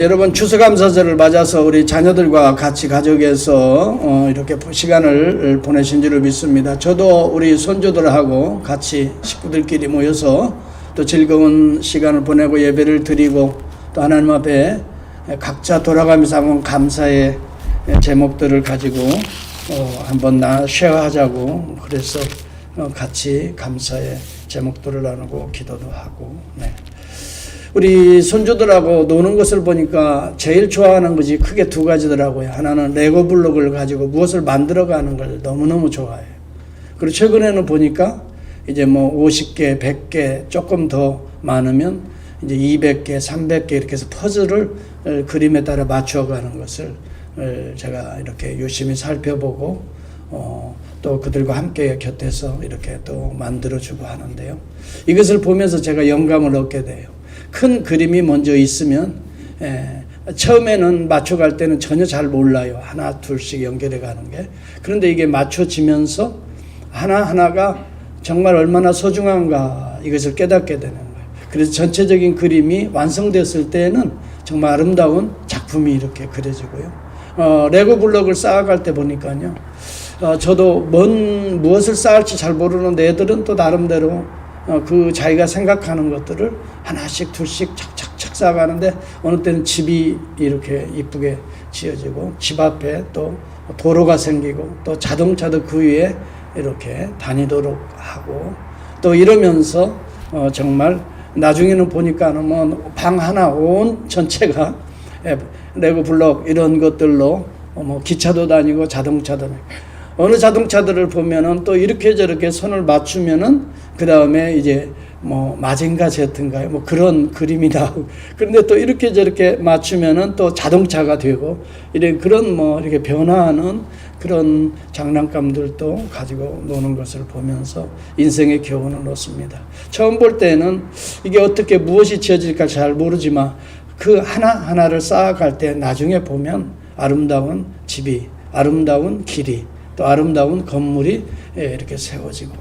여러분, 추수감사절을 맞아서 우리 자녀들과 같이 가족에서 이렇게 시간을 보내신 줄을 믿습니다. 저도 우리 손주들하고 같이 식구들끼리 모여서 또 즐거운 시간을 보내고 예배를 드리고 또 하나님 앞에 각자 돌아가면서 한번 감사의 제목들을 가지고 한번 쉐어하자고 그래서 같이 감사의 제목들을 나누고 기도도 하고. 우리 손주들하고 노는 것을 보니까 제일 좋아하는 것이 크게 두 가지더라고요. 하나는 레고 블록을 가지고 무엇을 만들어가는 걸 너무너무 좋아해요. 그리고 최근에는 보니까 이제 50개, 100개 조금 더 많으면 이제 200개, 300개 이렇게 해서 퍼즐을 그림에 따라 맞춰가는 것을 제가 이렇게 유심히 살펴보고 또 그들과 함께 곁에서 이렇게 또 만들어주고 하는데요. 이것을 보면서 제가 영감을 얻게 돼요. 큰 그림이 먼저 있으면 처음에는 맞춰갈 때는 전혀 잘 몰라요. 하나 둘씩 연결해 가는 게. 그런데 이게 맞춰지면서 하나하나가 정말 얼마나 소중한가 이것을 깨닫게 되는 거예요. 그래서 전체적인 그림이 완성됐을 때는 정말 아름다운 작품이 이렇게 그려지고요. 레고 블록을 쌓아갈 때 보니까요. 저도 무엇을 쌓을지 잘 모르는데 애들은 또 나름대로 그 자기가 생각하는 것들을 하나씩 둘씩 착착착 쌓아가는데 어느 때는 집이 이렇게 이쁘게 지어지고 집 앞에 또 도로가 생기고 또 자동차도 그 위에 이렇게 다니도록 하고 또 이러면서 정말 나중에는 보니까는 방 하나 온 전체가 레고 블록 이런 것들로 기차도 다니고 자동차도 다니고 어느 자동차들을 보면은 또 이렇게 저렇게 손을 맞추면은 그 다음에 이제 마징가 제트인가요? 그런 그림이 나오고 그런데 또 이렇게 저렇게 맞추면은 또 자동차가 되고 그런 이렇게 변화하는 그런 장난감들도 가지고 노는 것을 보면서 인생의 교훈을 얻습니다. 처음 볼 때는 이게 어떻게 무엇이 지어질까 잘 모르지만 그 하나하나를 쌓아갈 때 나중에 보면 아름다운 집이, 아름다운 길이, 또 아름다운 건물이 이렇게 세워지고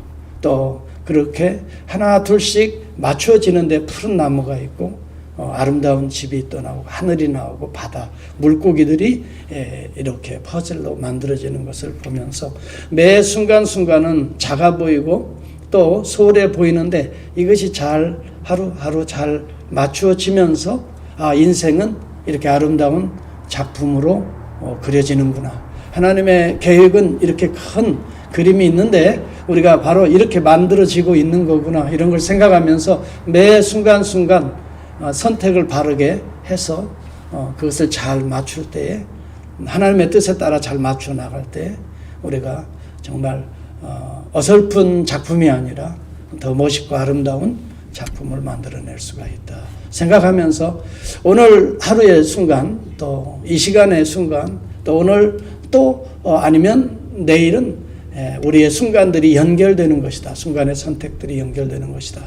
또 그렇게 하나 둘씩 맞춰지는데 푸른 나무가 있고 아름다운 집이 또 나오고 하늘이 나오고 바다, 물고기들이 이렇게 퍼즐로 만들어지는 것을 보면서 매 순간순간은 작아 보이고 또 소홀해 보이는데 이것이 잘 하루하루 잘 맞추어지면서 인생은 이렇게 아름다운 작품으로 그려지는구나. 하나님의 계획은 이렇게 큰 그림이 있는데 우리가 바로 이렇게 만들어지고 있는 거구나 이런 걸 생각하면서 매 순간순간 선택을 바르게 해서 그것을 잘 맞출 때에 하나님의 뜻에 따라 잘 맞춰 나갈 때 우리가 정말 어설픈 작품이 아니라 더 멋있고 아름다운 작품을 만들어낼 수가 있다 생각하면서 오늘 하루의 순간 또 이 시간의 순간 또 오늘 또 아니면 내일은 우리의 순간들이 연결되는 것이다. 순간의 선택들이 연결되는 것이다.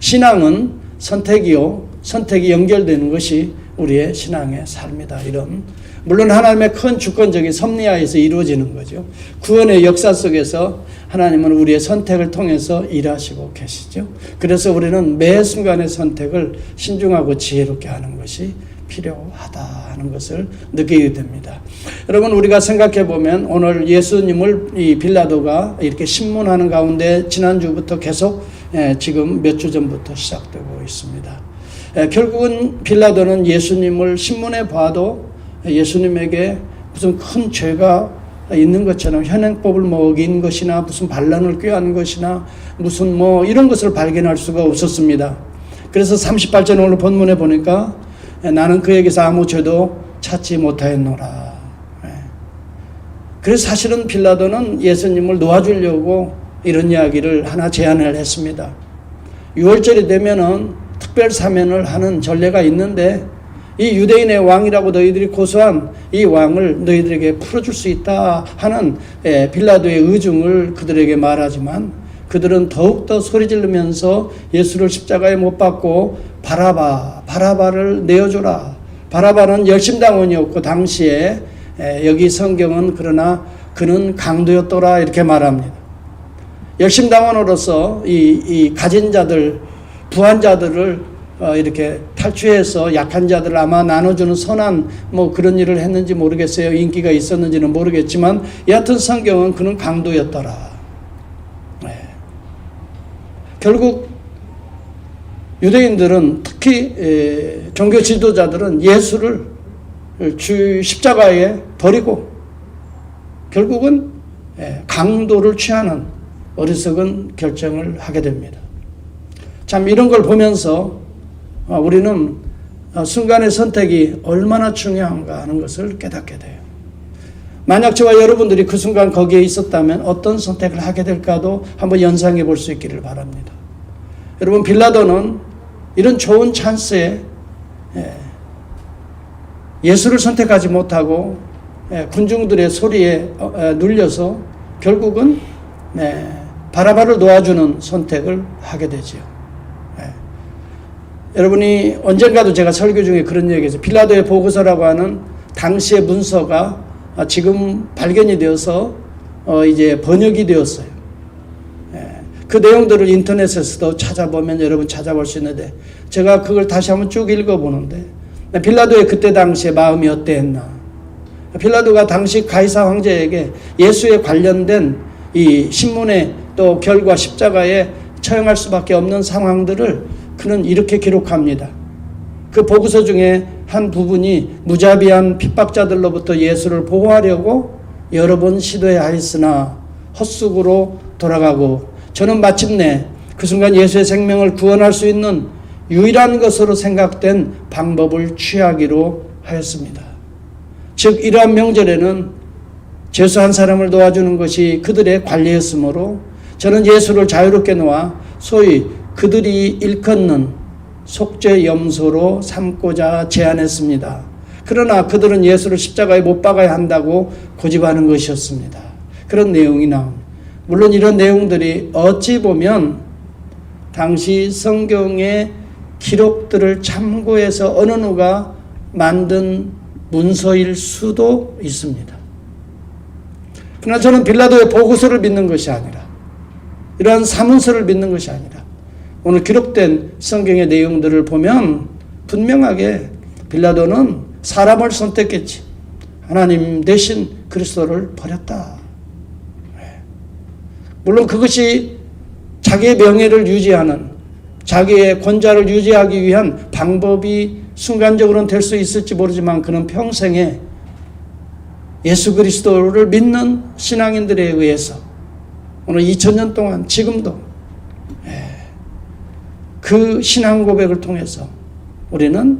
신앙은 선택이요. 선택이 연결되는 것이 우리의 신앙의 삶이다. 이런 물론 하나님의 큰 주권적인 섭리하에서 이루어지는 거죠. 구원의 역사 속에서 하나님은 우리의 선택을 통해서 일하시고 계시죠. 그래서 우리는 매 순간의 선택을 신중하고 지혜롭게 하는 것이 필요하다 하는 것을 느끼게 됩니다. 여러분 우리가 생각해 보면 오늘 예수님을 이 빌라도가 이렇게 신문하는 가운데 지난주부터 계속 지금 몇 주 전부터 시작되고 있습니다. 결국은 빌라도는 예수님을 신문해 봐도 예수님에게 무슨 큰 죄가 있는 것처럼 현행법을 어긴 것이나 무슨 반란을 꾀한 것이나 무슨 이런 것을 발견할 수가 없었습니다. 그래서 38절 오늘 본문에 보니까 나는 그에게서 아무 죄도 찾지 못하였노라. 그래서 사실은 빌라도는 예수님을 놓아주려고 이런 이야기를 하나 제안을 했습니다. 6월절이 되면은 특별 사면을 하는 전례가 있는데 이 유대인의 왕이라고 너희들이 고소한 이 왕을 너희들에게 풀어줄 수 있다 하는 빌라도의 의중을 그들에게 말하지만 그들은 더욱더 소리 지르면서 예수를 십자가에 못 박고 바라바를 내어줘라. 바라바는 열심당원이었고 당시에 여기 성경은 그러나 그는 강도였더라 이렇게 말합니다. 열심당원으로서 이 가진 자들 부한 자들을 이렇게 탈취해서 약한 자들을 아마 나눠주는 선한 뭐 그런 일을 했는지 모르겠어요. 인기가 있었는지는 모르겠지만 여하튼 성경은 그는 강도였더라. 네. 결국 유대인들은 특히 종교 지도자들은 예수를 십자가에 버리고 결국은 강도를 취하는 어리석은 결정을 하게 됩니다. 참 이런 걸 보면서 우리는 순간의 선택이 얼마나 중요한가 하는 것을 깨닫게 돼요. 만약 저와 여러분들이 그 순간 거기에 있었다면 어떤 선택을 하게 될까도 한번 연상해 볼 수 있기를 바랍니다. 여러분, 빌라도는 이런 좋은 찬스에 예수를 선택하지 못하고 군중들의 소리에 눌려서 결국은 바라바를 놓아주는 선택을 하게 되지요. 여러분이 언젠가도 제가 설교 중에 그런 얘기했어요. 빌라도의 보고서라고 하는 당시의 문서가 지금 발견이 되어서 이제 번역이 되었어요. 그 내용들을 인터넷에서도 찾아보면 여러분 찾아볼 수 있는데 제가 그걸 다시 한번 쭉 읽어보는데 빌라도의 그때 당시의 마음이 어땠나. 빌라도가 당시 가이사 황제에게 예수에 관련된 이 신문의 또 결과 십자가에 처형할 수밖에 없는 상황들을 그는 이렇게 기록합니다. 그 보고서 중에 한 부분이 무자비한 핍박자들로부터 예수를 보호하려고 여러 번 시도하였으나 헛수고로 돌아가고 저는 마침내 그 순간 예수의 생명을 구원할 수 있는 유일한 것으로 생각된 방법을 취하기로 하였습니다. 즉 이러한 명절에는 죄수 한 사람을 도와주는 것이 그들의 관리였으므로 저는 예수를 자유롭게 놓아 소위 그들이 일컫는 속죄염소로 삼고자 제안했습니다. 그러나 그들은 예수를 십자가에 못 박아야 한다고 고집하는 것이었습니다. 그런 내용이 나옵니다. 물론 이런 내용들이 어찌 보면 당시 성경의 기록들을 참고해서 어느 누가 만든 문서일 수도 있습니다. 그러나 저는 빌라도의 보고서를 믿는 것이 아니라 이러한 사문서를 믿는 것이 아니라 오늘 기록된 성경의 내용들을 보면 분명하게 빌라도는 사람을 선택했지 하나님 대신 그리스도를 버렸다. 물론 그것이 자기의 명예를 유지하는 자기의 권좌를 유지하기 위한 방법이 순간적으로는 될 수 있을지 모르지만 그는 평생에 예수 그리스도를 믿는 신앙인들에 의해서 오늘 2000년 동안 지금도 그 신앙 고백을 통해서 우리는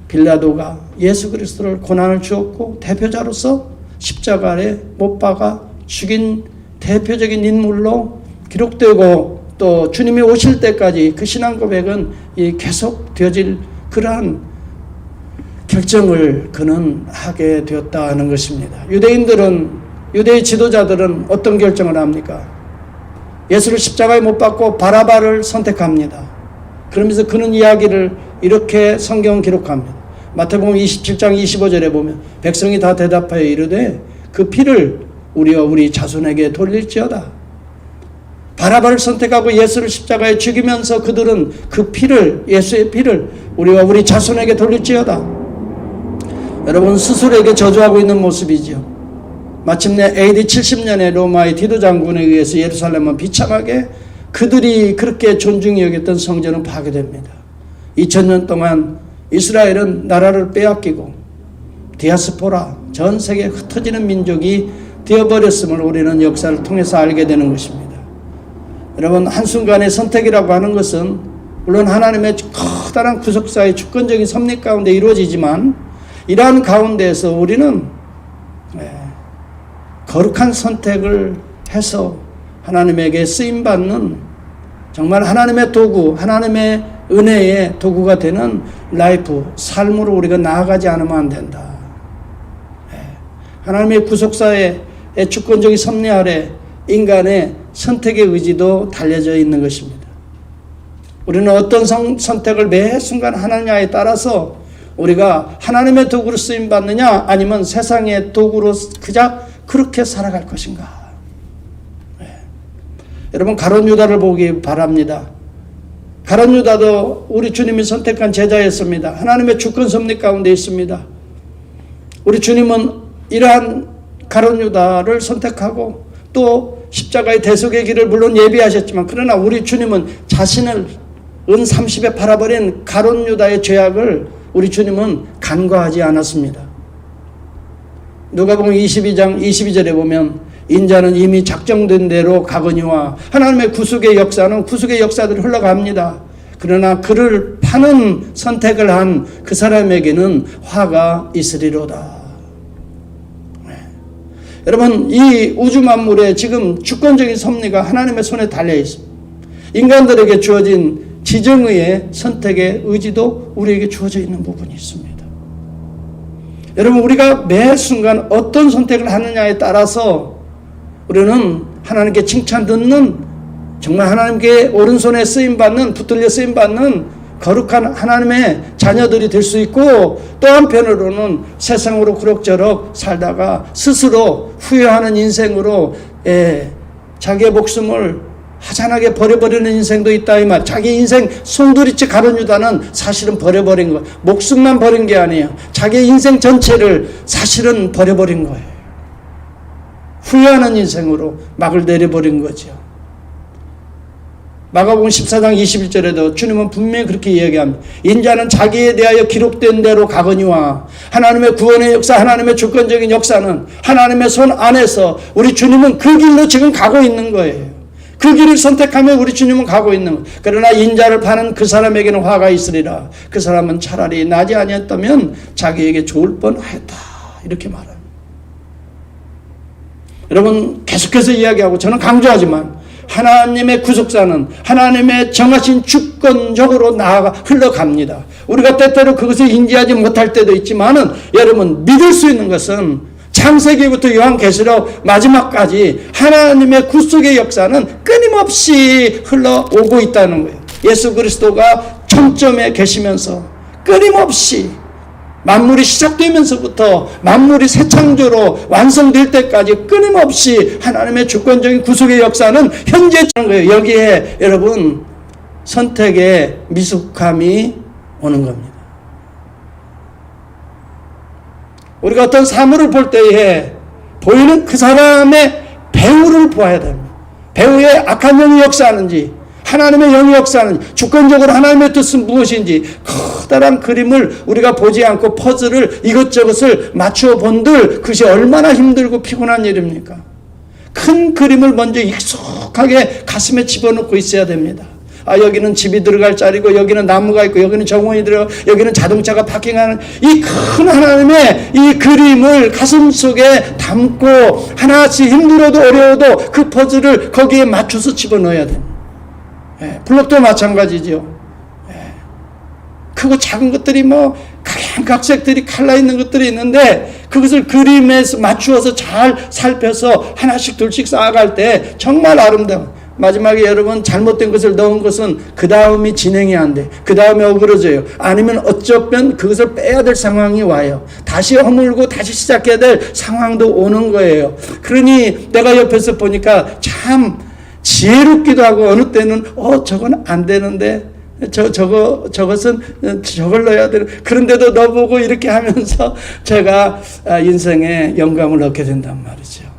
빌라도가 예수 그리스도를 고난을 주었고 대표자로서 십자가에 못 박아 죽인 대표적인 인물로 기록되고 또 주님이 오실 때까지 그 신앙 고백은 계속 되어질 그러한 결정을 그는 하게 되었다는 것입니다. 유대의 지도자들은 어떤 결정을 합니까? 예수를 십자가에 못 박고 바라바를 선택합니다. 그러면서 그는 이야기를 이렇게 성경은 기록합니다. 마태복음 27장 25절에 보면 백성이 다 대답하여 이르되 그 피를 우리와 우리 자손에게 돌릴지어다. 바라바를 선택하고 예수를 십자가에 죽이면서 그들은 그 피를, 예수의 피를 우리와 우리 자손에게 돌릴지어다. 여러분, 스스로에게 저주하고 있는 모습이죠. 마침내 AD 70년에 로마의 디도 장군에 의해서 예루살렘은 비참하게 그들이 그렇게 존중히 여겼던 성전은 파괴됩니다. 2000년 동안 이스라엘은 나라를 빼앗기고 디아스포라, 전 세계에 흩어지는 민족이 되어버렸음을 우리는 역사를 통해서 알게 되는 것입니다. 여러분, 한순간의 선택이라고 하는 것은 물론 하나님의 커다란 구속사의 주권적인 섭리 가운데 이루어지지만 이러한 가운데에서 우리는 거룩한 선택을 해서 하나님에게 쓰임받는 정말 하나님의 도구, 하나님의 은혜의 도구가 되는 라이프, 삶으로 우리가 나아가지 않으면 안 된다. 하나님의 구속사의 주권적인 섭리 아래 인간의 선택의 의지도 달려져 있는 것입니다. 우리는 어떤 선택을 매 순간 하나님에 따라서 우리가 하나님의 도구로 쓰임받느냐 아니면 세상의 도구로 그저 그렇게 살아갈 것인가. 여러분, 가룟 유다를 보기 바랍니다. 가룟 유다도 우리 주님이 선택한 제자였습니다. 하나님의 주권 섭리 가운데 있습니다. 우리 주님은 이러한 가룟 유다를 선택하고 또 십자가의 대속의 길을 물론 예비하셨지만, 그러나 우리 주님은 자신을 은 30에 팔아버린 가룟 유다의 죄악을 우리 주님은 간과하지 않았습니다. 누가복음 22장 22절에 보면 인자는 이미 작정된 대로 가거니와 하나님의 구속의 역사는 구속의 역사들이 흘러갑니다. 그러나 그를 파는 선택을 한 그 사람에게는 화가 있으리로다. 여러분, 이 우주 만물에 지금 주권적인 섭리가 하나님의 손에 달려 있습니다. 인간들에게 주어진 지정의의 선택의 의지도 우리에게 주어져 있는 부분이 있습니다. 여러분, 우리가 매 순간 어떤 선택을 하느냐에 따라서 우리는 하나님께 칭찬 듣는, 정말 하나님께 오른손에 쓰임받는, 붙들려 쓰임받는 거룩한 하나님의 자녀들이 될 수 있고, 또 한편으로는 세상으로 그럭저럭 살다가 스스로 후회하는 인생으로 자기의 목숨을 하찮게 버려버리는 인생도 있다 이 말. 자기 인생 송두리째 가룟 유다는 사실은 버려버린 거, 목숨만 버린 게 아니에요. 자기 인생 전체를 사실은 버려버린 거예요. 후회하는 인생으로 막을 내려버린 거죠. 마가복음 14장 21절에도 주님은 분명히 그렇게 이야기합니다. 인자는 자기에 대하여 기록된 대로 가거니와, 하나님의 구원의 역사, 하나님의 주권적인 역사는 하나님의 손 안에서 우리 주님은 그 길로 지금 가고 있는 거예요. 그 길을 선택하며 우리 주님은 가고 있는 거예요. 그러나 인자를 파는 그 사람에게는 화가 있으리라. 그 사람은 차라리 나지 아니었다면 자기에게 좋을 뻔하였다. 이렇게 말합니다. 여러분, 계속해서 이야기하고 저는 강조하지만 하나님의 구속사는 하나님의 정하신 주권적으로 나아가 흘러갑니다. 우리가 때때로 그것을 인지하지 못할 때도 있지만은, 여러분, 믿을 수 있는 것은 창세기부터 요한계시록 마지막까지 하나님의 구속의 역사는 끊임없이 흘러오고 있다는 거예요. 예수 그리스도가 청점에 계시면서 끊임없이 만물이 시작되면서부터 만물이 새 창조로 완성될 때까지 끊임없이 하나님의 주권적인 구속의 역사는 현재 하는 거예요. 여기에 여러분 선택의 미숙함이 오는 겁니다. 우리가 어떤 사물을 볼 때에 보이는 그 사람의 배후를 보아야 됩니다. 배후에 악한 영이 역사하는지, 하나님의 영이 역사하는지, 주권적으로 하나님의 뜻은 무엇인지 커다란 그림을 우리가 보지 않고 퍼즐을 이것저것을 맞추어 본들, 그것이 얼마나 힘들고 피곤한 일입니까? 큰 그림을 먼저 익숙하게 가슴에 집어넣고 있어야 됩니다. 아, 여기는 집이 들어갈 자리고, 여기는 나무가 있고, 여기는 정원이 들어가고, 여기는 자동차가 파킹하는 이 큰 하나님의 이 그림을 가슴속에 담고 하나씩 힘들어도 어려워도 그 퍼즐을 거기에 맞춰서 집어넣어야 됩니다. 블록도 마찬가지죠. 크고 작은 것들이 뭐 각색들이 칼라 있는 것들이 있는데, 그것을 그림에서 맞추어서 잘 살펴서 하나씩 둘씩 쌓아갈 때 정말 아름다워. 마지막에 여러분 잘못된 것을 넣은 것은 그 다음이 진행이 안 돼. 그 다음에 어그러져요. 아니면 어쩌면 그것을 빼야 될 상황이 와요. 다시 허물고 다시 시작해야 될 상황도 오는 거예요. 그러니 내가 옆에서 보니까 참 지혜롭기도 하고, 어느 때는 저건 안 되는데 저것은 저걸 넣어야 되는, 그런데도 넣어보고 이렇게 하면서 제가 인생에 영감을 얻게 된단 말이죠.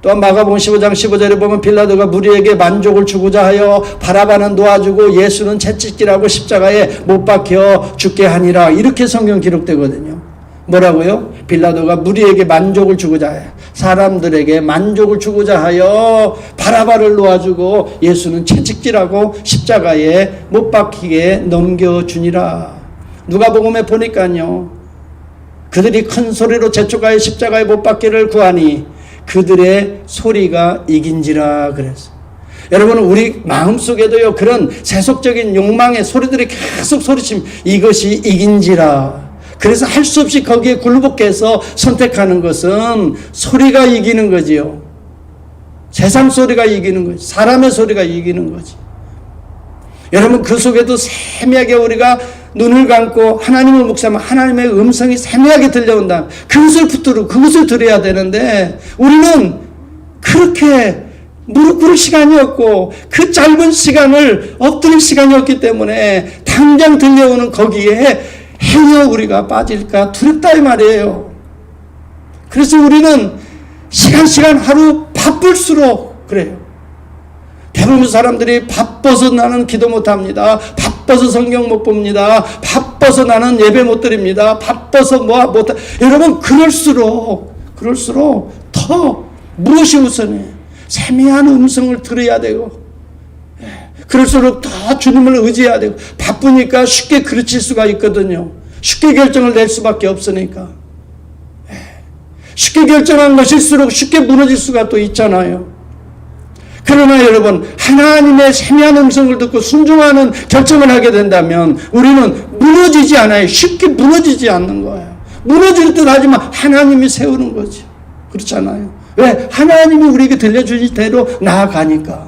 또한 마가복음 15장 15절에 보면 빌라도가 무리에게 만족을 주고자 하여 바라바는 놓아주고 예수는 채찍질하고 십자가에 못 박혀 죽게 하니라, 이렇게 성경 기록되거든요. 뭐라고요? 빌라도가 무리에게 만족을 주고자 하여, 사람들에게 만족을 주고자 하여 바라바를 놓아주고 예수는 채찍질하고 십자가에 못 박히게 넘겨주니라. 누가복음에 보니까요, 그들이 큰 소리로 재촉하여 십자가에 못 박기를 구하니 그들의 소리가 이긴지라 그랬어. 여러분, 우리 마음속에도요, 그런 세속적인 욕망의 소리들이 계속 소리치면 이것이 이긴지라. 그래서 할 수 없이 거기에 굴복해서 선택하는 것은 소리가 이기는 거지요. 세상 소리가 이기는 거지. 사람의 소리가 이기는 거지. 여러분, 그 속에도 세미하게 우리가 눈을 감고 하나님을 묵상하면 하나님의 음성이 세미하게 들려온다. 그것을 붙들고 그것을 들어야 되는데, 우리는 그렇게 무릎 꿇을 시간이 없고 그 짧은 시간을 엎드릴 시간이 없기 때문에 당장 들려오는 거기에 행여 우리가 빠질까 두렵다 이 말이에요. 그래서 우리는 시간 하루 바쁠수록 그래요. 대부분 사람들이 바빠서 나는 기도 못합니다. 바빠서 성경 못 봅니다. 바빠서 나는 예배 못 드립니다. 바빠서 못하. 여러분 그럴수록 더 무엇이 우선해? 세미한 음성을 들어야 되고, 그럴수록 더 주님을 의지해야 되고, 바쁘니까 쉽게 그르칠 수가 있거든요. 쉽게 결정을 낼 수밖에 없으니까. 쉽게 결정한 것일수록 쉽게 무너질 수가 또 있잖아요. 그러나 여러분, 하나님의 세미한 음성을 듣고 순종하는 결정을 하게 된다면 우리는 무너지지 않아요. 쉽게 무너지지 않는 거예요. 무너질 듯 하지만 하나님이 세우는 거지. 그렇잖아요. 왜? 하나님이 우리에게 들려주신 대로 나아가니까.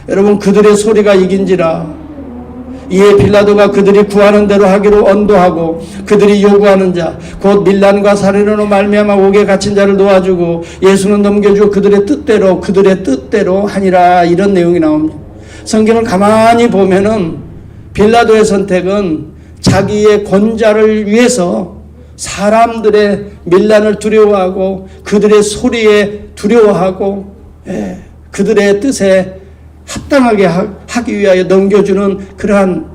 여러분, 그들의 소리가 이긴지라. 이에 빌라도가 그들이 구하는 대로 하기로 언도하고 그들이 요구하는 자 곧 밀란과 살인으로 말미암아 옥에 갇힌 자를 도와주고 예수는 넘겨주고 그들의 뜻대로 하니라. 이런 내용이 나옵니다. 성경을 가만히 보면은 빌라도의 선택은 자기의 권자를 위해서 사람들의 밀란을 두려워하고 그들의 소리에 두려워하고 그들의 뜻에 합당하게 하기 위하여 넘겨주는 그러한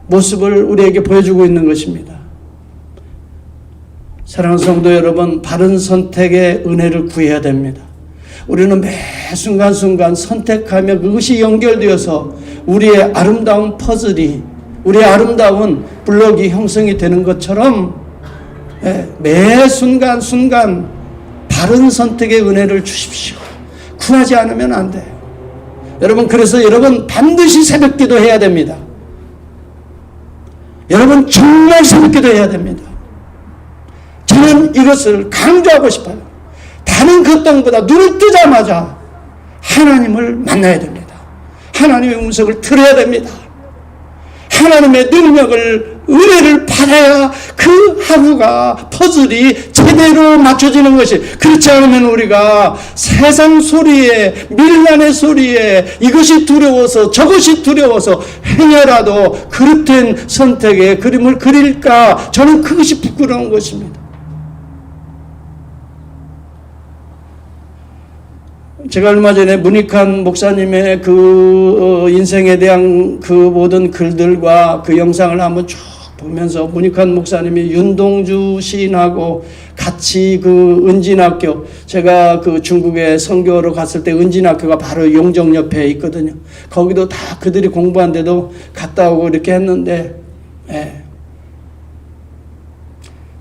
모습을 우리에게 보여주고 있는 것입니다. 사랑하는 성도 여러분, 바른 선택의 은혜를 구해야 됩니다. 우리는 매 순간순간 선택하며 그것이 연결되어서 우리의 아름다운 퍼즐이, 우리의 아름다운 블록이 형성이 되는 것처럼 매 순간순간 바른 선택의 은혜를 주십시오. 구하지 않으면 안 돼요. 여러분, 그래서 여러분 반드시 새벽기도 해야 됩니다. 여러분 정말 새벽기도 해야 됩니다. 저는 이것을 강조하고 싶어요. 다른 그 어떤보다 눈을 뜨자마자 하나님을 만나야 됩니다. 하나님의 음성을 들어야 됩니다. 하나님의 능력을, 은혜를 받아야 그 하루가 퍼즐이 제대로 맞춰지는 것이, 그렇지 않으면 우리가 세상 소리에, 밀란의 소리에 이것이 두려워서 저것이 두려워서 행여라도 그릇된 선택의 그림을 그릴까, 저는 그것이 부끄러운 것입니다. 제가 얼마 전에 문익환 목사님의 그 인생에 대한 그 모든 글들과 그 영상을 한번 쭉 보면서, 문익환 목사님이 윤동주 시인하고 같이 그 은진학교, 제가 그 중국에 선교로 갔을 때 은진학교가 바로 용정 옆에 있거든요. 거기도 다 그들이 공부한 데도 갔다 오고 이렇게 했는데,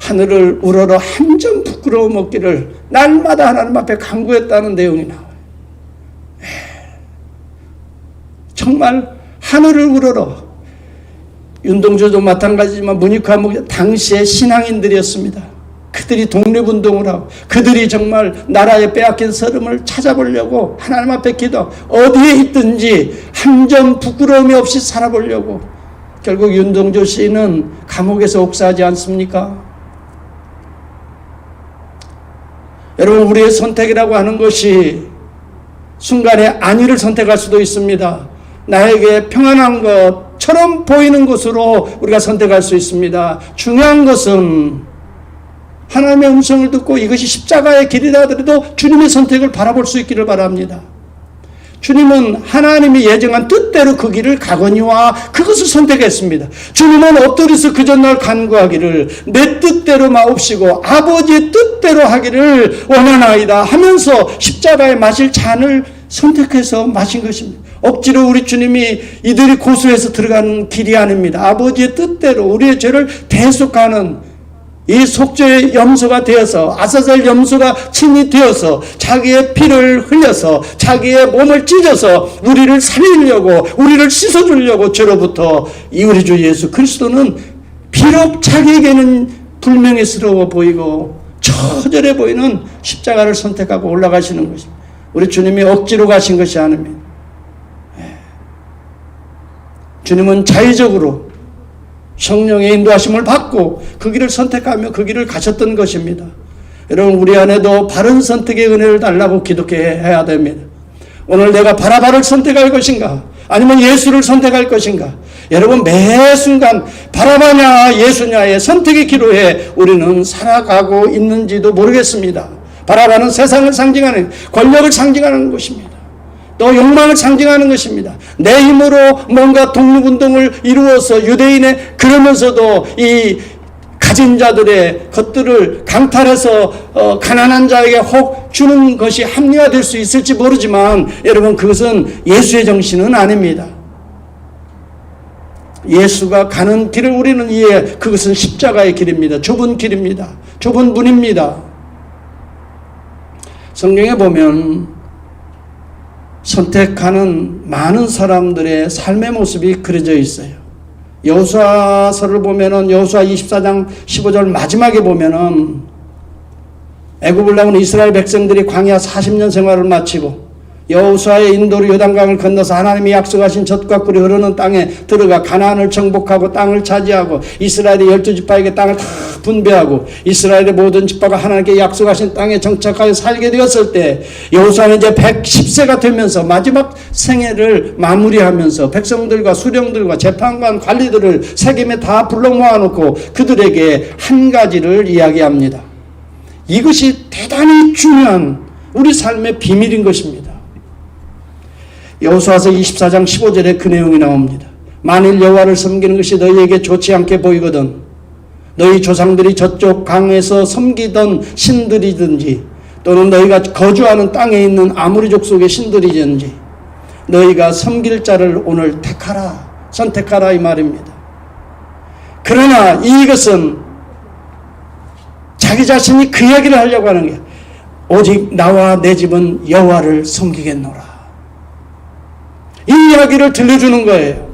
하늘을 우러러 한 점 부끄러움 없기를 날마다 하나님 앞에 간구했다는 내용이 나와요. 정말 하늘을 우러러, 윤동주도 마찬가지지만 문익환 목사 당시의 신앙인들이었습니다. 그들이 독립운동을 하고 그들이 정말 나라에 빼앗긴 서름을 찾아보려고 하나님 앞에 기도, 어디에 있든지 한 점 부끄러움이 없이 살아보려고. 결국 윤동주 씨는 감옥에서 옥사하지 않습니까? 여러분, 우리의 선택이라고 하는 것이 순간에 안위를 선택할 수도 있습니다. 나에게 평안한 것처럼 보이는 것으로 우리가 선택할 수 있습니다. 중요한 것은 하나님의 음성을 듣고 이것이 십자가의 길이라 하더라도 주님의 선택을 바라볼 수 있기를 바랍니다. 주님은 하나님이 예정한 뜻대로 그 길을 가거니와 그것을 선택했습니다. 주님은 엎드려서 그 전날 간구하기를 내 뜻대로 마옵시고 아버지의 뜻대로 하기를 원하나이다 하면서 십자가에 마실 잔을 선택해서 마신 것입니다. 억지로 우리 주님이 이들이 고소해서 들어가는 길이 아닙니다. 아버지의 뜻대로 우리의 죄를 대속하는 이 속죄의 염소가 되어서, 아사셀 염소가 친히 되어서 자기의 피를 흘려서 자기의 몸을 찢어서 우리를 살리려고, 우리를 씻어주려고 죄로부터, 이 우리 주 예수 그리스도는 비록 자기에게는 불명예스러워 보이고 처절해 보이는 십자가를 선택하고 올라가시는 것입니다. 우리 주님이 억지로 가신 것이 아닙니다. 주님은 자의적으로 성령의 인도하심을 받고 그 길을 선택하며 그 길을 가셨던 것입니다. 여러분, 우리 안에도 바른 선택의 은혜를 달라고 기도해야 됩니다. 오늘 내가 바라바를 선택할 것인가? 아니면 예수를 선택할 것인가? 여러분, 매 순간 바라바냐 예수냐의 선택의 기로에 우리는 살아가고 있는지도 모르겠습니다. 바라바는 세상을 상징하는, 권력을 상징하는 것입니다. 또 욕망을 상징하는 것입니다. 내 힘으로 뭔가 독립운동을 이루어서 유대인의, 그러면서도 이 가진 자들의 것들을 강탈해서 가난한 자에게 혹 주는 것이 합리화될 수 있을지 모르지만, 여러분, 그것은 예수의 정신은 아닙니다. 예수가 가는 길을 우리는 이해, 그것은 십자가의 길입니다. 좁은 길입니다. 좁은 문입니다. 성경에 보면 선택하는 많은 사람들의 삶의 모습이 그려져 있어요. 여호수아서를 보면은, 여호수아 24장 15절 마지막에 보면은, 애굽을 나온 이스라엘 백성들이 광야 40년 생활을 마치고 여호수아의 인도로 요단강을 건너서 하나님이 약속하신 젖과 꿀이 흐르는 땅에 들어가 가나안을 정복하고 땅을 차지하고 이스라엘의 12지파에게 땅을 다 분배하고 이스라엘의 모든 지파가 하나님께 약속하신 땅에 정착하여 살게 되었을 때, 여호수아는 이제 110세가 되면서 마지막 생애를 마무리하면서 백성들과 수령들과 재판관 관리들을 세겜에 다 불러 모아놓고 그들에게 한 가지를 이야기합니다. 이것이 대단히 중요한 우리 삶의 비밀인 것입니다. 여호수아서 24장 15절에 그 내용이 나옵니다. 만일 여호와를 섬기는 것이 너희에게 좋지 않게 보이거든 너희 조상들이 저쪽 강에서 섬기던 신들이든지 또는 너희가 거주하는 땅에 있는 아모리 족속의 신들이든지 너희가 섬길 자를 오늘 택하라, 선택하라, 이 말입니다. 그러나 이것은 자기 자신이 그 이야기를 하려고 하는 게, 오직 나와 내 집은 여호와를 섬기겠노라, 이 이야기를 들려주는 거예요.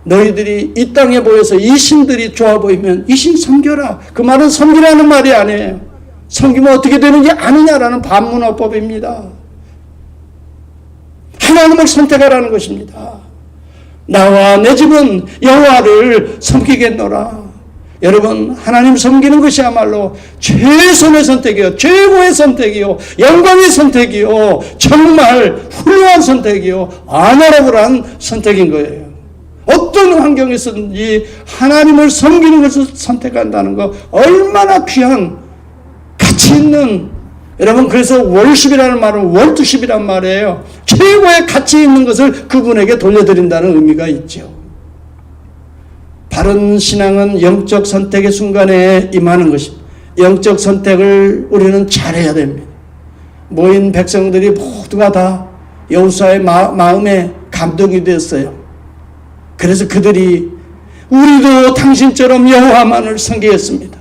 너희들이 이 땅에 보여서 이 신들이 좋아 보이면 이 신 섬겨라. 그 말은 섬기라는 말이 아니에요. 섬기면 어떻게 되는지 아느냐라는 반문화법입니다. 하나님을 선택하라는 것입니다. 나와 내 집은 여호와를 섬기겠노라. 여러분, 하나님 섬기는 것이야말로 최선의 선택이요, 최고의 선택이요, 영광의 선택이요, 정말 훌륭한 선택이요, 아나라블한 선택인 거예요. 어떤 환경에서든지 하나님을 섬기는 것을 선택한다는 거 얼마나 귀한 가치 있는, 여러분, 그래서 월십이라는 말은 월투십이란 말이에요. 최고의 가치 있는 것을 그분에게 돌려드린다는 의미가 있죠. 바른 신앙은 영적 선택의 순간에 임하는 것입니다. 영적 선택을 우리는 잘해야 됩니다. 모인 백성들이 모두가 다 여호수아의 마음에 감동이 되었어요. 그래서 그들이 우리도 당신처럼 여호와만을 섬기겠습니다.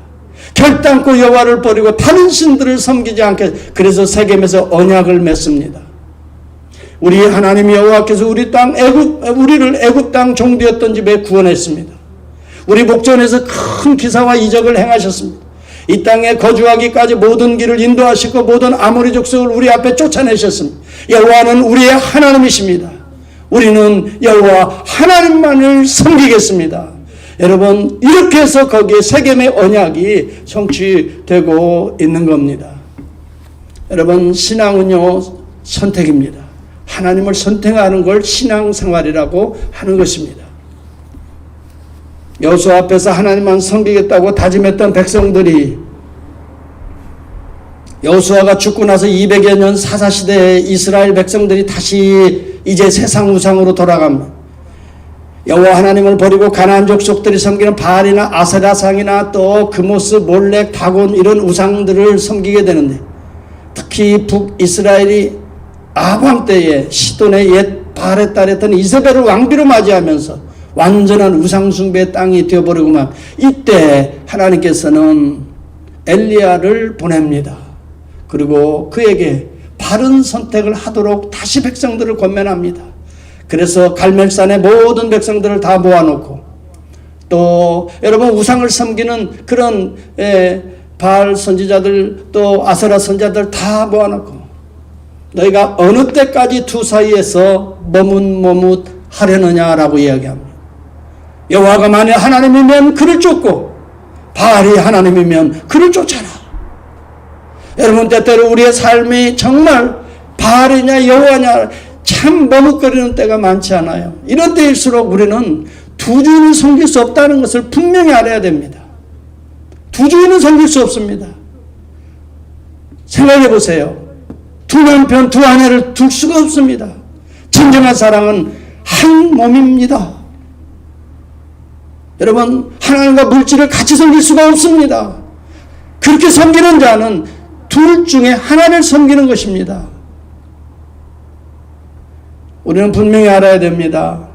결단코 여호와를 버리고 다른 신들을 섬기지 않게, 그래서 세겜에서 언약을 맺습니다. 우리 하나님 여호와께서 우리를 애굽 땅 종되었던 집에 구원했습니다. 우리 목전에서 큰 기사와 이적을 행하셨습니다. 이 땅에 거주하기까지 모든 길을 인도하시고 모든 아모리 족속을 우리 앞에 쫓아내셨습니다. 여호와는 우리의 하나님이십니다. 우리는 여호와 하나님만을 섬기겠습니다. 여러분, 이렇게 해서 거기에 세겜의 언약이 성취되고 있는 겁니다. 여러분, 신앙은요, 선택입니다. 하나님을 선택하는 걸 신앙생활이라고 하는 것입니다. 여호수아 앞에서 하나님만 섬기겠다고 다짐했던 백성들이 여호수아가 죽고 나서 200여 년 사사시대에 이스라엘 백성들이 다시 이제 세상 우상으로 돌아갑니다. 여호와 하나님을 버리고 가나안 족속들이 섬기는 바알이나 아세라상이나 또 그모스, 몰렉, 다곤 이런 우상들을 섬기게 되는데, 특히 북이스라엘이 아방 때에 시돈의 옛 바알의 딸이었던 이세벨을 왕비로 맞이하면서 완전한 우상숭배의 땅이 되어버리고만, 이때 하나님께서는 엘리야를 보냅니다. 그리고 그에게 바른 선택을 하도록 다시 백성들을 권면합니다. 그래서 갈멜산의 모든 백성들을 다 모아놓고, 또 여러분, 우상을 섬기는 그런 바알 선지자들 또 아세라 선지자들 다 모아놓고, 너희가 어느 때까지 두 사이에서 머뭇머뭇하려느냐라고 이야기합니다. 여호와가 만일 하나님이면 그를 쫓고 바알이 하나님이면 그를 쫓아라. 여러분, 때때로 우리의 삶이 정말 바알이냐 여호와냐 참 머뭇거리는 때가 많지 않아요. 이런 때일수록 우리는 두 주인을 섬길 수 없다는 것을 분명히 알아야 됩니다. 두 주인은 섬길 수 없습니다. 생각해 보세요. 두 남편, 두 아내를 둘 수가 없습니다. 진정한 사랑은 한 몸입니다. 여러분, 하나님과 물질을 같이 섬길 수가 없습니다. 그렇게 섬기는 자는 둘 중에 하나를 섬기는 것입니다. 우리는 분명히 알아야 됩니다.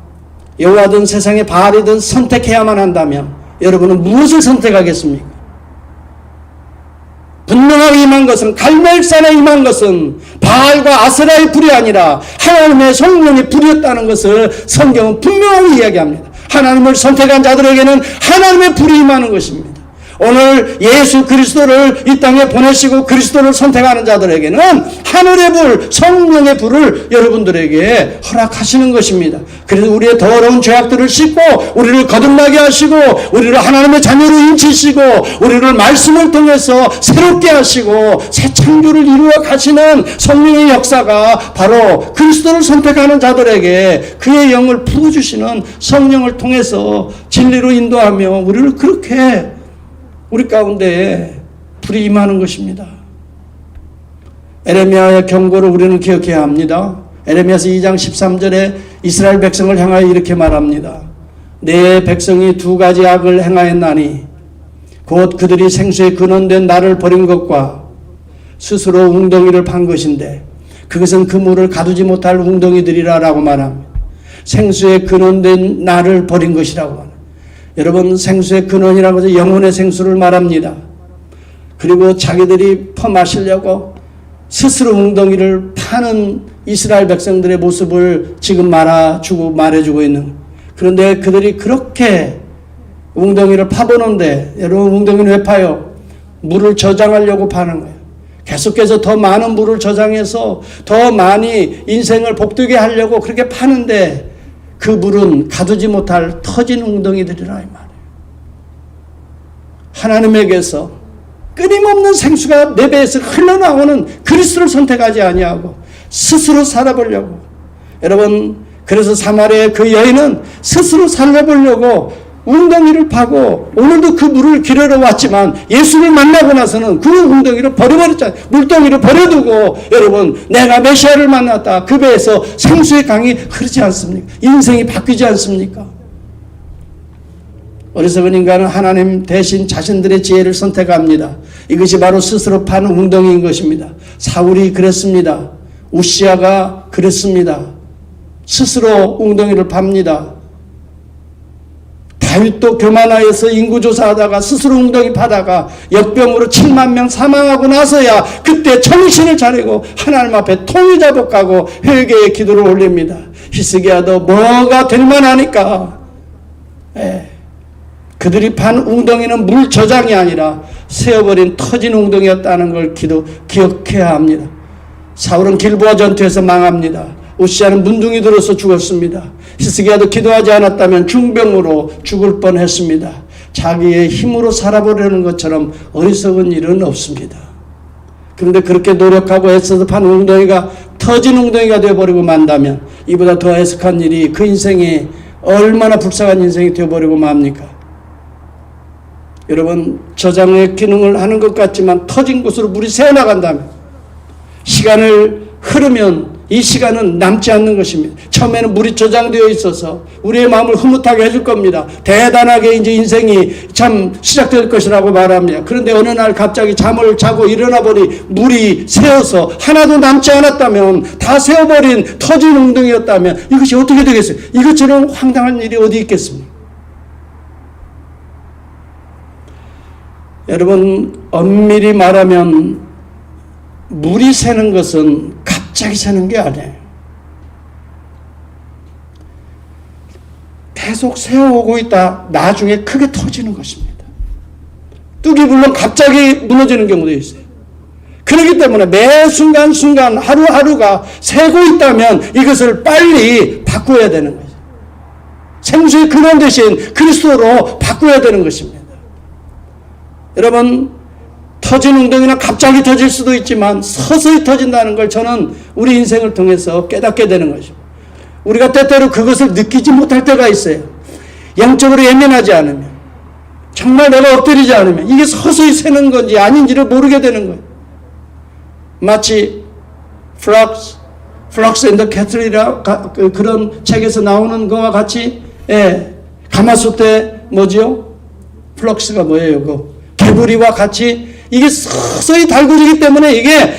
여호와든 세상의 바알이든 선택해야만 한다면 여러분은 무엇을 선택하겠습니까? 분명하게 임한 것은, 갈멜산에 임한 것은 바알과 아세라의 불이 아니라 하나님의 성령의 불이었다는 것을 성경은 분명하게 이야기합니다. 하나님을 선택한 자들에게는 하나님의 불이 임하는 것입니다. 오늘 예수 그리스도를 이 땅에 보내시고 그리스도를 선택하는 자들에게는 하늘의 불, 성령의 불을 여러분들에게 허락하시는 것입니다. 그래서 우리의 더러운 죄악들을 씻고 우리를 거듭나게 하시고 우리를 하나님의 자녀로 인치시고 우리를 말씀을 통해서 새롭게 하시고 새 창조를 이루어 가시는 성령의 역사가 바로 그리스도를 선택하는 자들에게 그의 영을 부어주시는 성령을 통해서 진리로 인도하며 우리를 그렇게 우리 가운데에 불이 임하는 것입니다. 에레미야의 경고를 우리는 기억해야 합니다. 에레미야서 2장 13절에 이스라엘 백성을 향하여 이렇게 말합니다. 내 백성이 두 가지 악을 행하였나니 곧 그들이 생수에 근원된 나를 버린 것과 스스로 웅덩이를 판 것인데 그것은 그 물을 가두지 못할 웅덩이들이라 라고 말합니다. 생수에 근원된 나를 버린 것이라고 합니다. 여러분, 생수의 근원이라고 해서 영혼의 생수를 말합니다. 그리고 자기들이 퍼마시려고 스스로 웅덩이를 파는 이스라엘 백성들의 모습을 지금 말해주고 있는. 그런데 그들이 그렇게 웅덩이를 파보는데, 여러분, 웅덩이는 왜 파요? 물을 저장하려고 파는 거예요. 계속해서 더 많은 물을 저장해서 더 많이 인생을 복되게 하려고 그렇게 파는데 그 물은 가두지 못할 터진 웅덩이들이라 이 말이에요. 하나님에게서 끊임없는 생수가 내 배에서 흘러나오는 그리스도를 선택하지 아니하고 스스로 살아보려고. 여러분, 그래서 사마리아의 그 여인은 스스로 살아보려고 웅덩이를 파고 오늘도 그 물을 기르러 왔지만 예수를 만나고 나서는 그 웅덩이를 버려버렸잖아요. 물덩이를 버려두고 여러분, 내가 메시아를 만났다. 그 배에서 생수의 강이 흐르지 않습니까? 인생이 바뀌지 않습니까? 어리석은 인간은 하나님 대신 자신들의 지혜를 선택합니다. 이것이 바로 스스로 판 웅덩이인 것입니다. 사울이 그랬습니다. 우시아가 그랬습니다. 스스로 웅덩이를 팝니다. 다윗도 교만하여서 인구조사하다가 스스로 웅덩이 파다가 역병으로 7만 명 사망하고 나서야 그때 정신을 차리고 하나님 앞에 통이 자복하고 회개의 기도를 올립니다. 히스기야도 뭐가 될 만하니까 그들이 판 웅덩이는 물 저장이 아니라 세어버린 터진 웅덩이였다는 걸 기억해야 합니다. 사울은 길보아 전투에서 망합니다. 우시아는 문둥이 들어서 죽었습니다. 히스기야도 기도하지 않았다면 중병으로 죽을 뻔했습니다. 자기의 힘으로 살아보려는 것처럼 어리석은 일은 없습니다. 그런데 그렇게 노력하고 애써서 판 웅덩이가 터진 웅덩이가 되어버리고 만다면 이보다 더 애석한 일이 그 인생이 얼마나 불쌍한 인생이 되어버리고 맙니까? 여러분, 저장의 기능을 하는 것 같지만 터진 곳으로 물이 새어나간다면 시간을 흐르면 이 시간은 남지 않는 것입니다. 처음에는 물이 저장되어 있어서 우리의 마음을 흐뭇하게 해줄 겁니다. 대단하게 이제 인생이 참 시작될 것이라고 말합니다. 그런데 어느 날 갑자기 잠을 자고 일어나 보니 물이 새어서 하나도 남지 않았다면, 다 새어버린 터진 웅덩이였다면 이것이 어떻게 되겠어요? 이것처럼 황당한 일이 어디 있겠습니까? 여러분, 엄밀히 말하면 물이 새는 것은 갑자기 새는 게 아니에요. 계속 새어오고 있다 나중에 크게 터지는 것입니다. 뚝이 물론 갑자기 무너지는 경우도 있어요. 그렇기 때문에 매 순간순간 하루하루가 새고 있다면 이것을 빨리 바꿔야 되는 거죠. 생수의 근원 대신 그리스도로 바꿔야 되는 것입니다. 여러분, 터진 웅덩이는 갑자기 터질 수도 있지만 서서히 터진다는 걸 저는 우리 인생을 통해서 깨닫게 되는 것입니다. 우리가 때때로 그것을 느끼지 못할 때가 있어요. 영적으로 예민하지 않으면, 정말 내가 엎드리지 않으면 이게 서서히 새는 건지 아닌지를 모르게 되는 거예요. 마치 Flux and the Kettle이라 그런 책에서 나오는 거와 같이, 가마솥에 뭐지요? 플럭스가 뭐예요? 그 개구리와 같이 이게 서서히 달궈지기 때문에 이게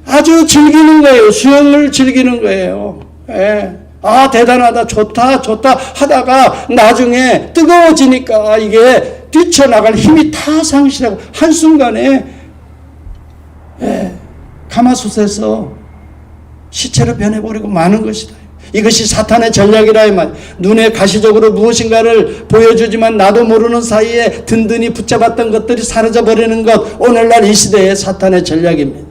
아주 즐기는 거예요. 수영을 즐기는 거예요. 아, 대단하다, 좋다 하다가 나중에 뜨거워지니까 이게 뛰쳐나갈 힘이 다 상실하고 한순간에 가마솥에서 시체로 변해버리고 마는 것이다. 이것이 사탄의 전략이라 이 말. 눈에 가시적으로 무엇인가를 보여주지만 나도 모르는 사이에 든든히 붙잡았던 것들이 사라져버리는 것, 오늘날 이 시대의 사탄의 전략입니다.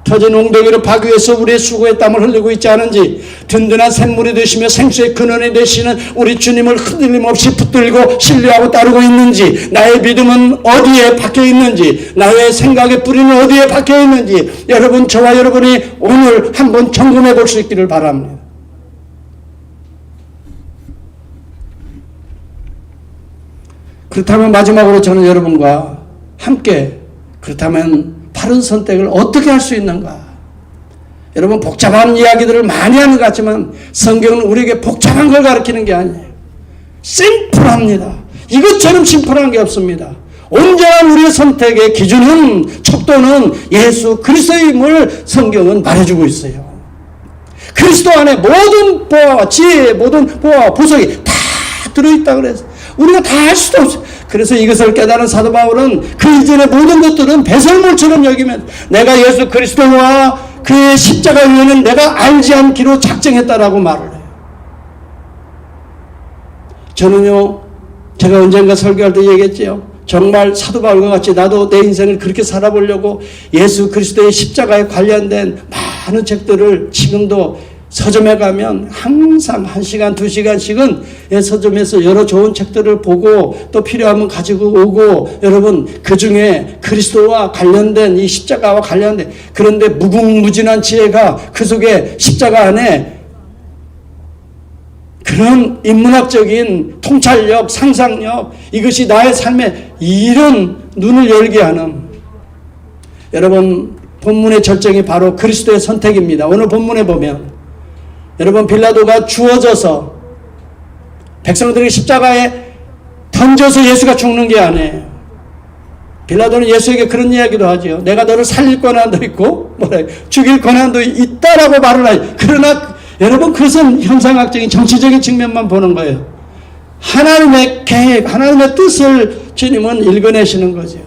터진 웅덩이를 파기 위해서 우리의 수고의 땀을 흘리고 있지 않은지, 든든한 샘물이 되시며 생수의 근원이 되시는 우리 주님을 흔들림 없이 붙들고 신뢰하고 따르고 있는지, 나의 믿음은 어디에 박혀 있는지, 나의 생각의 뿌리는 어디에 박혀 있는지, 여러분, 저와 여러분이 오늘 한번 점검해 볼 수 있기를 바랍니다. 그렇다면 마지막으로 저는 여러분과 함께, 그렇다면 바른 선택을 어떻게 할 수 있는가? 여러분, 복잡한 이야기들을 많이 하는 것 같지만 성경은 우리에게 복잡한 걸 가르치는 게 아니에요. 심플합니다. 이것처럼 심플한 게 없습니다. 온전한 우리의 선택의 기준은, 척도는 예수 그리스도임을 성경은 말해주고 있어요. 그리스도 안에 모든 보화와 지혜, 모든 보화와 보석이 다 들어있다 그래서 우리가 다 할 수도 없어요. 그래서 이것을 깨달은 사도 바울은 그 이전의 모든 것들은 배설물처럼 여기면 내가 예수 그리스도와 그의 십자가 위에는 내가 알지 않기로 작정했다라고 말을 해요. 저는요, 제가 언젠가 설교할 때 얘기했죠. 정말 사도 바울과 같이 나도 내 인생을 그렇게 살아보려고 예수 그리스도의 십자가에 관련된 많은 책들을 지금도 서점에 가면 항상 1시간, 2시간씩은 서점에서 여러 좋은 책들을 보고 또 필요하면 가지고 오고, 여러분, 그 중에 그리스도와 관련된 이 십자가와 관련된, 그런데 무궁무진한 지혜가 그 속에 십자가 안에 그런 인문학적인 통찰력, 상상력, 이것이 나의 삶에 이런 눈을 열게 하는, 여러분, 본문의 절정이 바로 그리스도의 선택입니다. 오늘 본문에 보면 여러분, 빌라도가 주어져서 백성들에게 십자가에 던져서 예수가 죽는 게 아니에요. 빌라도는 예수에게 그런 이야기도 하죠. 내가 너를 살릴 권한도 있고 죽일 권한도 있다라고 말을 하죠. 그러나 여러분, 그것은 형상학적인 정치적인 측면만 보는 거예요. 하나님의 계획, 하나님의 뜻을 주님은 읽어내시는 거죠.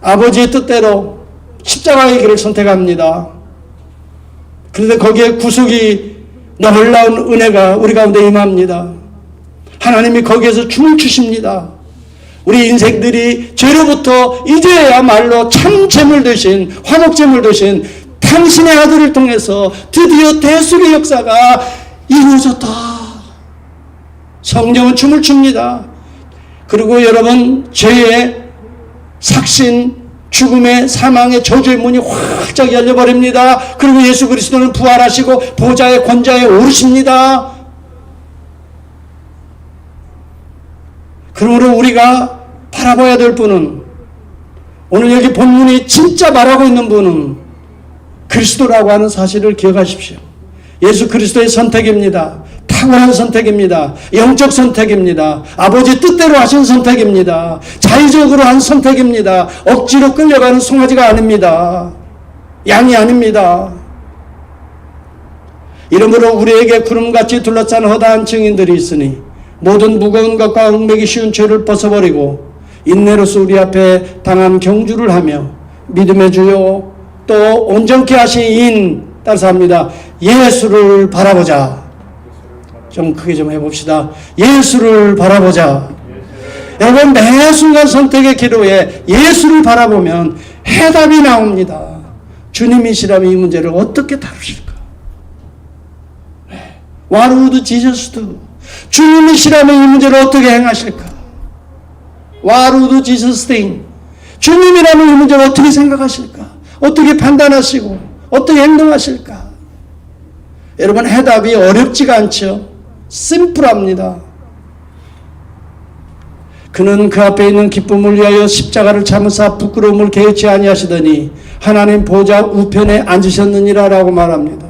아버지의 뜻대로 십자가의 길을 선택합니다. 그런데 거기에 구속이, 놀라운 은혜가 우리 가운데 임합니다. 하나님이 거기에서 춤을 추십니다. 우리 인생들이 죄로부터 이제야말로 참 제물 되신, 화목제물 되신 당신의 아들을 통해서 드디어 대속의 역사가 이루어졌다. 성령은 춤을 춥니다. 그리고 여러분, 죄의 삭신, 죽음의, 사망의, 저주의 문이 활짝 열려버립니다. 그리고 예수 그리스도는 부활하시고 보좌의 권좌에 오르십니다. 그러므로 우리가 바라봐야 될 분은, 오늘 여기 본문이 진짜 말하고 있는 분은 그리스도라고 하는 사실을 기억하십시오. 예수 그리스도의 선택입니다. 탁월한 선택입니다. 영적 선택입니다. 아버지 뜻대로 하신 선택입니다. 자의적으로 한 선택입니다. 억지로 끌려가는 송아지가 아닙니다. 양이 아닙니다. 이러므로 우리에게 구름같이 둘러싼 허다한 증인들이 있으니 모든 무거운 것과 얽매기 쉬운 죄를 벗어버리고 인내로서 우리 앞에 당한 경주를 하며 믿음의 주요 또 온전케 하신 인, 따라서 합니다. 예수를 바라보자. 좀 크게 좀 해봅시다. 예수를 바라보자. 여러분, 매 순간 선택의 기로에 예수를 바라보면 해답이 나옵니다. 주님이시라면 이 문제를 어떻게 다루실까? What would Jesus do? 주님이시라면 이 문제를 어떻게 행하실까? What would Jesus think? 주님이라면 이 문제를 어떻게 생각하실까? 어떻게 판단하시고 어떻게 행동하실까? 여러분, 해답이 어렵지가 않죠. 심플합니다. 그는 그 앞에 있는 기쁨을 위하여 십자가를 참으사 부끄러움을 개의치 아니하시더니 하나님 보좌 우편에 앉으셨느니라 라고 말합니다.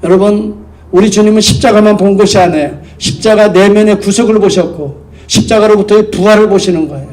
여러분, 우리 주님은 십자가만 본 것이 아니에요. 십자가 내면의 구속을 보셨고 십자가로부터의 부활을 보시는 거예요.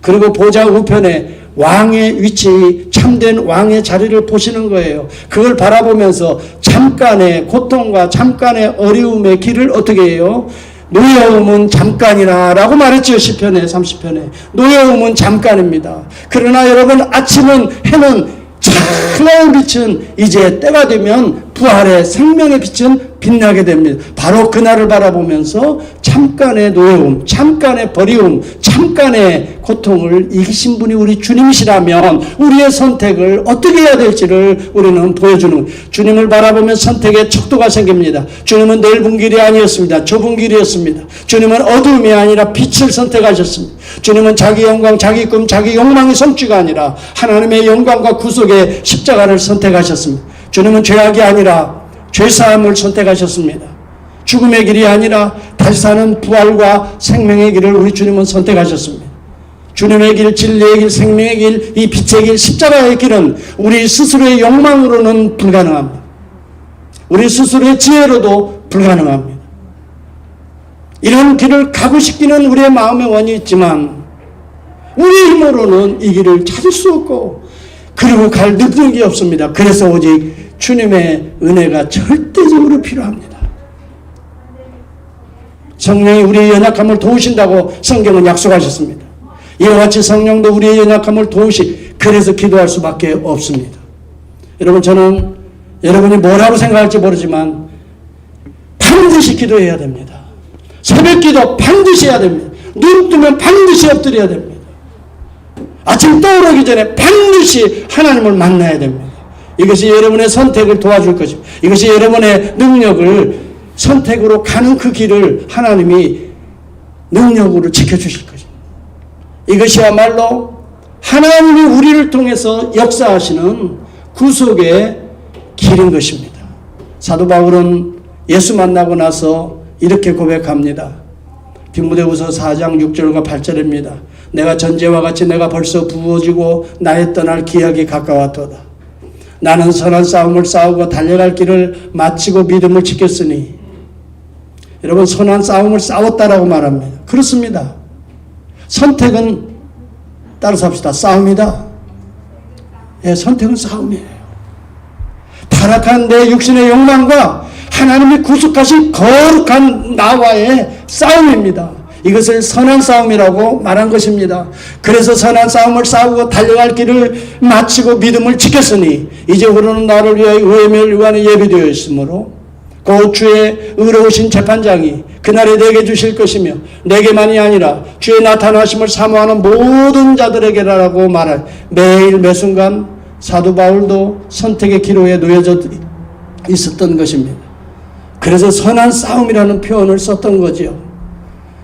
그리고 보좌 우편에 왕의 위치, 참된 왕의 자리를 보시는 거예요. 그걸 바라보면서 잠깐의 고통과 잠깐의 어려움의 길을 어떻게 해요? 노여움은 잠깐이라 라고 말했죠. 시편에 30편에 노여움은 잠깐입니다. 그러나 여러분, 아침은 해는 찬란한 빛은 이제 때가 되면 부활의 생명의 빛은 빛나게 됩니다. 바로 그날을 바라보면서 잠깐의 노여움, 잠깐의 버리움, 잠깐의 고통을 이기신 분이 우리 주님이시라면 우리의 선택을 어떻게 해야 될지를 우리는 보여주는, 주님을 바라보면 선택의 척도가 생깁니다. 주님은 넓은 길이 아니었습니다. 좁은 길이었습니다. 주님은 어두움이 아니라 빛을 선택하셨습니다. 주님은 자기 영광, 자기 꿈, 자기 욕망의 성취가 아니라 하나님의 영광과 구속의 십자가를 선택하셨습니다. 주님은 죄악이 아니라 죄사함을 선택하셨습니다. 죽음의 길이 아니라 다시 사는 부활과 생명의 길을 우리 주님은 선택하셨습니다. 주님의 길, 진리의 길, 생명의 길, 이 빛의 길, 십자가의 길은 우리 스스로의 욕망으로는 불가능합니다. 우리 스스로의 지혜로도 불가능합니다. 이런 길을 가고 싶기는 우리의 마음에 원이 있지만 우리 힘으로는 이 길을 찾을 수 없고 그리고 갈 능력이 없습니다. 그래서 오직 주님의 은혜가 절대적으로 필요합니다. 성령이 우리의 연약함을 도우신다고 성경은 약속하셨습니다. 이와 같이 성령도 우리의 연약함을 그래서 기도할 수밖에 없습니다. 여러분, 저는 여러분이 뭐라고 생각할지 모르지만 반드시 기도해야 됩니다. 새벽 기도 반드시 해야 됩니다. 눈 뜨면 반드시 엎드려야 됩니다. 아침 떠오르기 전에 반드시 하나님을 만나야 됩니다. 이것이 여러분의 선택을 도와줄 것입니다. 이것이 여러분의 능력을 선택으로 가는 그 길을 하나님이 능력으로 지켜주실 것입니다. 이것이야말로 하나님이 우리를 통해서 역사하시는 구속의 길인 것입니다. 사도 바울은 예수 만나고 나서 이렇게 고백합니다. 디모데후서 4장 6절과 8절입니다. 내가 전제와 같이 내가 벌써 부어지고 나의 떠날 기약이 가까웠도다. 나는 선한 싸움을 싸우고 달려갈 길을 마치고 믿음을 지켰으니. 여러분, 선한 싸움을 싸웠다라고 말합니다. 그렇습니다. 선택은 따라서 합시다. 싸움이다. 예, 선택은 싸움이에요. 타락한 내 육신의 욕망과 하나님이 구속하신 거룩한 나와의 싸움입니다. 이것을 선한 싸움이라고 말한 것입니다. 그래서 선한 싸움을 싸우고 달려갈 길을 마치고 믿음을 지켰으니 이제 우리는 나를 위하여 의의 멸류관에 예비되어 있으므로 그 주의 의로우신 재판장이 그날에 내게 주실 것이며 내게만이 아니라 주의 나타나심을 사모하는 모든 자들에게라고 말할 매일 매순간 사도 바울도 선택의 기로에 놓여져 있었던 것입니다. 그래서 선한 싸움이라는 표현을 썼던 거지요.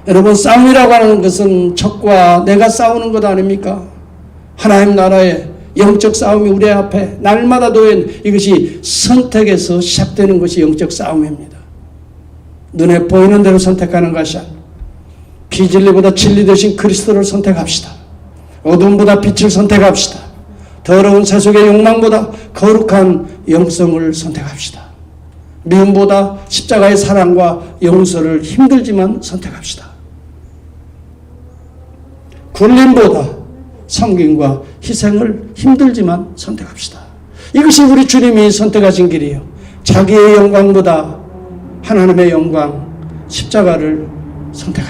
여러분, 싸움이라고 하는 것은 적과 내가 싸우는 것 아닙니까? 하나님 나라의 영적 싸움이 우리 앞에 날마다 놓인 이것이 선택에서 시작되는 것이 영적 싸움입니다. 눈에 보이는 대로 선택하는 것이 아니라 비진리보다 진리 되신 그리스도를 선택합시다. 어둠보다 빛을 선택합시다. 더러운 세속의 욕망보다 거룩한 영성을 선택합시다. 미움보다 십자가의 사랑과 용서를 힘들지만 선택합시다. 굴림보다 섬김과 희생을 힘들지만 선택합시다. 이것이 우리 주님이 선택하신 길이에요. 자기의 영광보다 하나님의 영광, 십자가를 선택합시다.